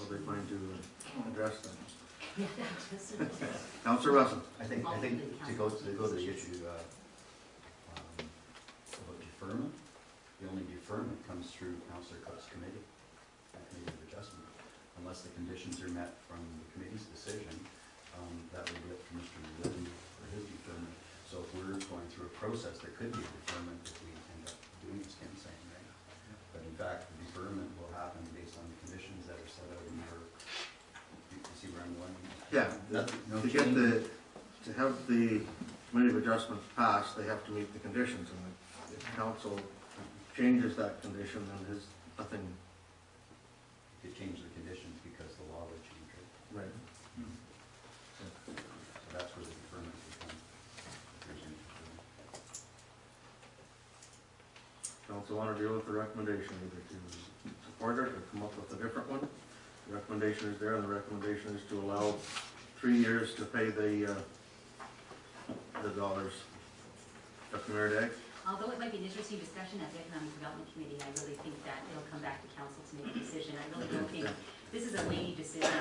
how they plan to address them. Yeah, that just. Councillor Russell. I think to go to the issue about deferment, the only deferment comes through Councillor Cook's committee, committee of adjustment. Unless the conditions are met from the committee's decision, that would be up to Mr. Lilly for his deferment. So if we're going through a process, there could be a deferment if we end up doing as Kim's saying, right? But in fact, the deferment will happen based on the conditions that are set out in your. You see where I'm going? Yeah, No to get to have the committee of adjustments passed, they have to meet the conditions, and if the council changes that condition, then there's nothing. You could change the conditions because the law would change it. Right. So that's where the deferment would come. Council want to deal with the recommendation, either to support it or come up with a different one. The recommendation is there, and the recommendation is to allow 3 years to pay the dollars. Dr. Meredith? Although it might be an interesting discussion at the Economic Development Committee, I really think that it'll come back to council to make a decision. I really don't think, this is a weighty decision,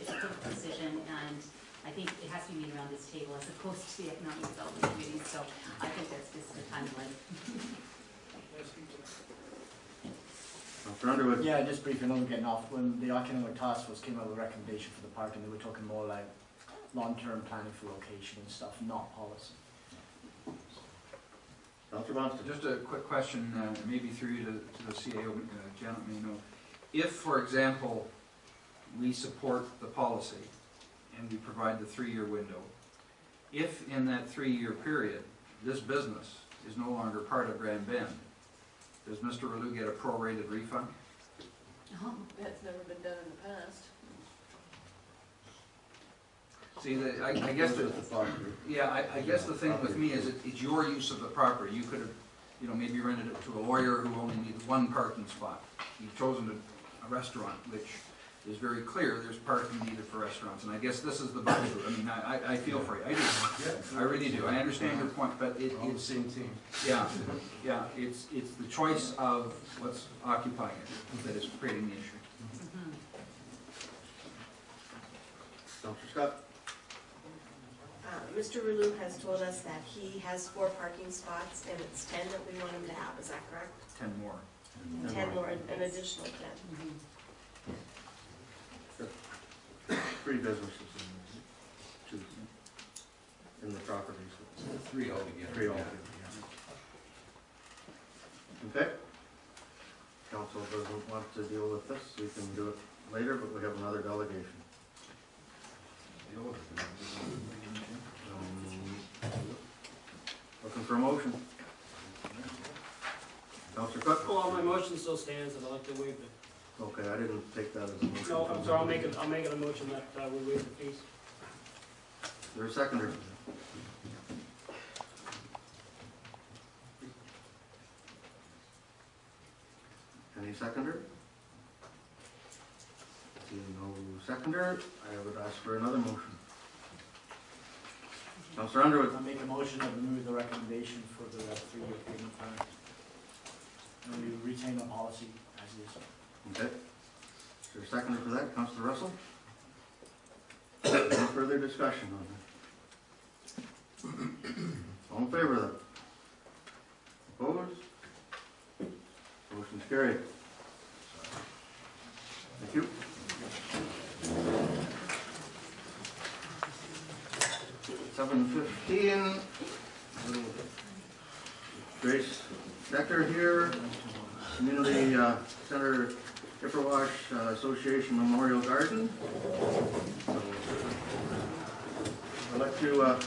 it's a critical decision, and I think it has to be made around this table as opposed to the Economic Development Committee, so I think that's just the time to let it. Underwood. Yeah, just briefly, I'm getting off. When the Economic Task Force came out with a recommendation for the park, and they were talking more like long-term planning for location and stuff, not policy. Councillor Bonston. Just a quick question, maybe through you to the CAO, Janet may know. If, for example, we support the policy and we provide the 3-year window, if in that 3-year period this business is no longer part of Grand Bend, does Mr. Relu get a prorated refund? Oh. That's never been done in the past. See, I guess I guess the thing with me is it's your use of the property. You could have, maybe rented it to a lawyer who only needs 1 parking spot. You've chosen a restaurant, which is very clear there's parking needed for restaurants, and I guess this is the bugaboo. I mean, I feel for you. I do. I really do. I understand your point, but it's the same team. Yeah, it's the choice of what's occupying it that is creating the issue. Councillor Scott. Mr. Relu has told us that he has 4 parking spots, and it's 10 that we want him to have. Is that correct? 10 more. 10 more, an additional 10. 3 businesses in the properties. 3 altogether. 3 altogether. Okay. Council doesn't want to deal with this. We can do it later, but we have another delegation. Looking for a motion. Councillor Cook? Well, my motion still stands, and I'd like to waive it. Okay, I didn't take that as a motion. No, I'm sorry, I'll make it a motion that we waive the fees. Is there a seconder? Any seconder? Seeing no seconder, I would ask for another motion. Councillor Underwood. I make a motion that we move the recommendation for the 3-year payment plan, and we retain the policy as is. Okay. Is there a seconder for that? Councillor Russell? Any further discussion on that? All in favor of that? Opposed? Motion's carried. Thank you. $7:15. Grace Decker here, Community Center Chippewash Association Memorial Garden. I'd like to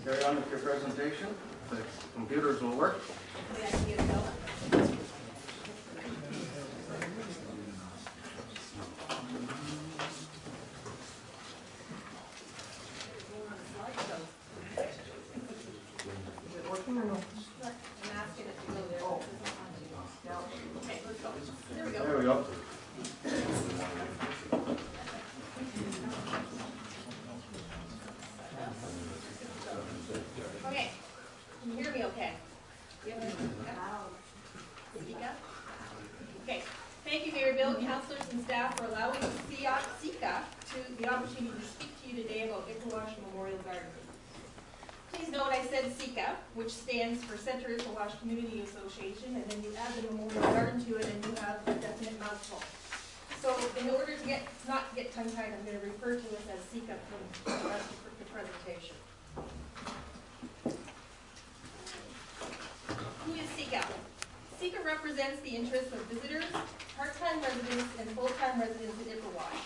carry on with your presentation. The computers will work. There we go. Okay, can you hear me okay? Speak up? Okay, thank you, Mayor Bill. Bill, councillors and staff for allowing Sika the opportunity to speak to you today about Ipperwash Memorial Garden. Please note I said Sika, which stands for Centre Ipperwash Community Association, and then you add the Memorial Garden to it and you have a definite mouthful. So in order to not to get tongue-tied, I'm going to refer to it as Sika for the rest of the presentation. Who is Sika? Sika represents the interests of visitors, part-time residents, and full-time residents in Ipperwash.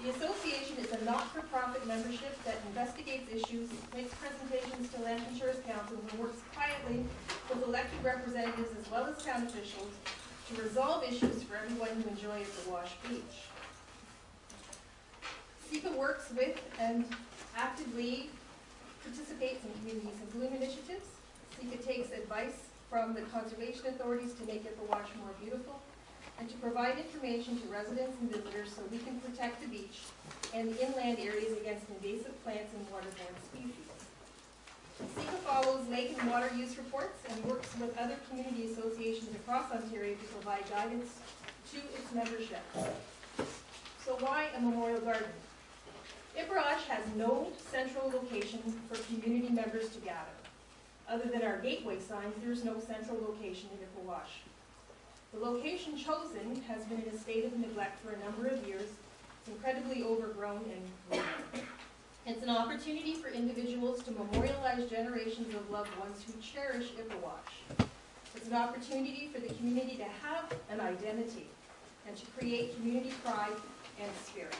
The association is a not-for-profit membership that investigates issues, makes presentations to Land Insurance Council, and works quietly with elected representatives as well as town officials to resolve issues for everyone who enjoys Ipperwash Beach. Sika works with and actively participates in community improvement initiatives. Sika takes advice from the conservation authorities to make Ipperwash more beautiful, and to provide information to residents and visitors so we can protect the beach and the inland areas against invasive plants and waterborne species. Sika follows lake and water use reports and works with other community associations across Ontario to provide guidance to its membership. So why a memorial garden? Ipperwash has no central location for community members to gather. Other than our gateway signs, there's no central location in Ipperwash. The location chosen has been in a state of neglect for a number of years. It's incredibly overgrown and ruined. It's an opportunity for individuals to memorialize generations of loved ones who cherish Ipperwash. It's an opportunity for the community to have an identity and to create community pride and spirit.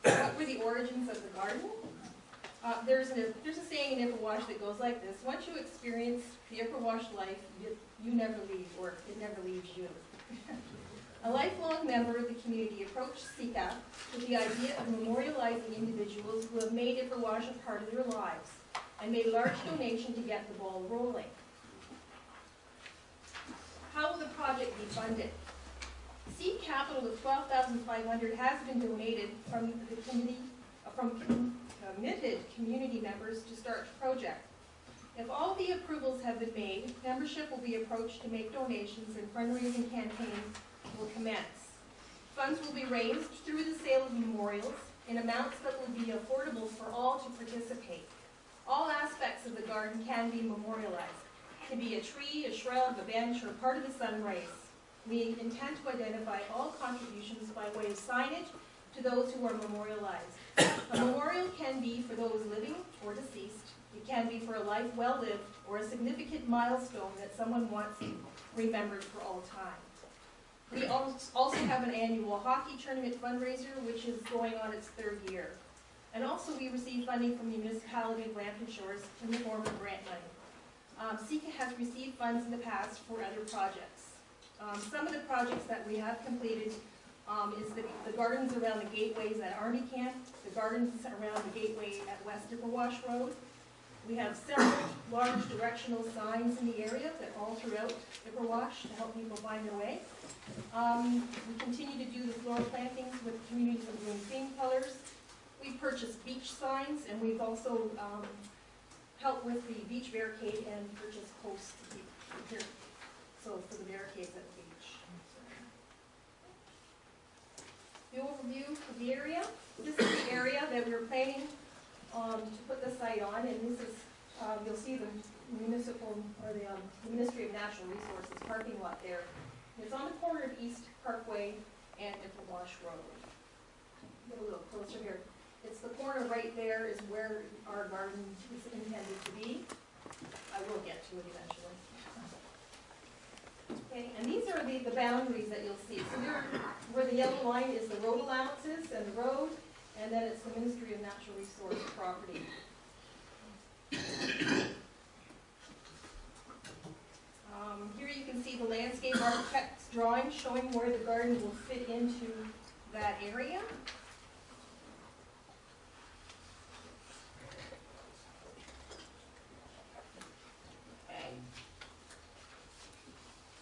What were the origins of the garden? There's a saying in Ipperwash that goes like this: once you experience the Ipperwash life, you never leave, or it never leaves you. A lifelong member of the community approached Sika with the idea of memorializing individuals who have made Ipperwash a part of their lives and made large donation to get the ball rolling. How will the project be funded? Seed capital of $12,500 has been donated from the committee, committed community members to start the project. If all the approvals have been made, membership will be approached to make donations and fundraising campaigns will commence. Funds will be raised through the sale of memorials in amounts that will be affordable for all to participate. All aspects of the garden can be memorialized. It can be a tree, a shrub, a bench, or part of the sunrays. We intend to identify all contributions by way of signage to those who are memorialized. A memorial can be for those living or deceased. It can be for a life well lived or a significant milestone that someone wants remembered for all time. We also have an annual hockey tournament fundraiser, which is going on its 3rd year. And also we receive funding from the municipality of Lambton Shores in the form of grant money. Sika has received funds in the past for other projects. Some of the projects that we have completed is the gardens around the gateways at Army Camp, the gardens around the gateway at West Ipperwash Road. We have several large directional signs in the area that all throughout Ipperwash to help people find their way. We continue to do the floor plantings with communities of green theme colors. We purchased beach signs, and we've also helped with the beach barricade and purchased posts to keep here. So for the barricades at the beach. The overview of the area. This is the area that we're planning to put the site on, and this is, you'll see the municipal, or the Ministry of Natural Resources parking lot there. It's on the corner of East Parkway and Ipperwash Road. Get a little closer here. It's the corner right there is where our garden is intended to be. I will get to it eventually. Okay, and these are the boundaries that you'll see. So where the yellow line is the road allowances and the road, and then it's the Ministry of Natural Resource property. Here you can see the landscape architect's drawing showing where the garden will fit into that area. Okay.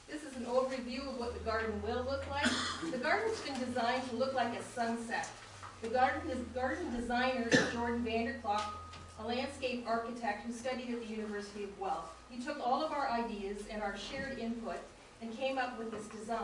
This is an overview of what the garden will look like. The garden's been designed to look like a sunset. The garden designer is Jordan Vanderklok, a landscape architect who studied at the University of Guelph. He took all of our ideas and our shared input and came up with this design.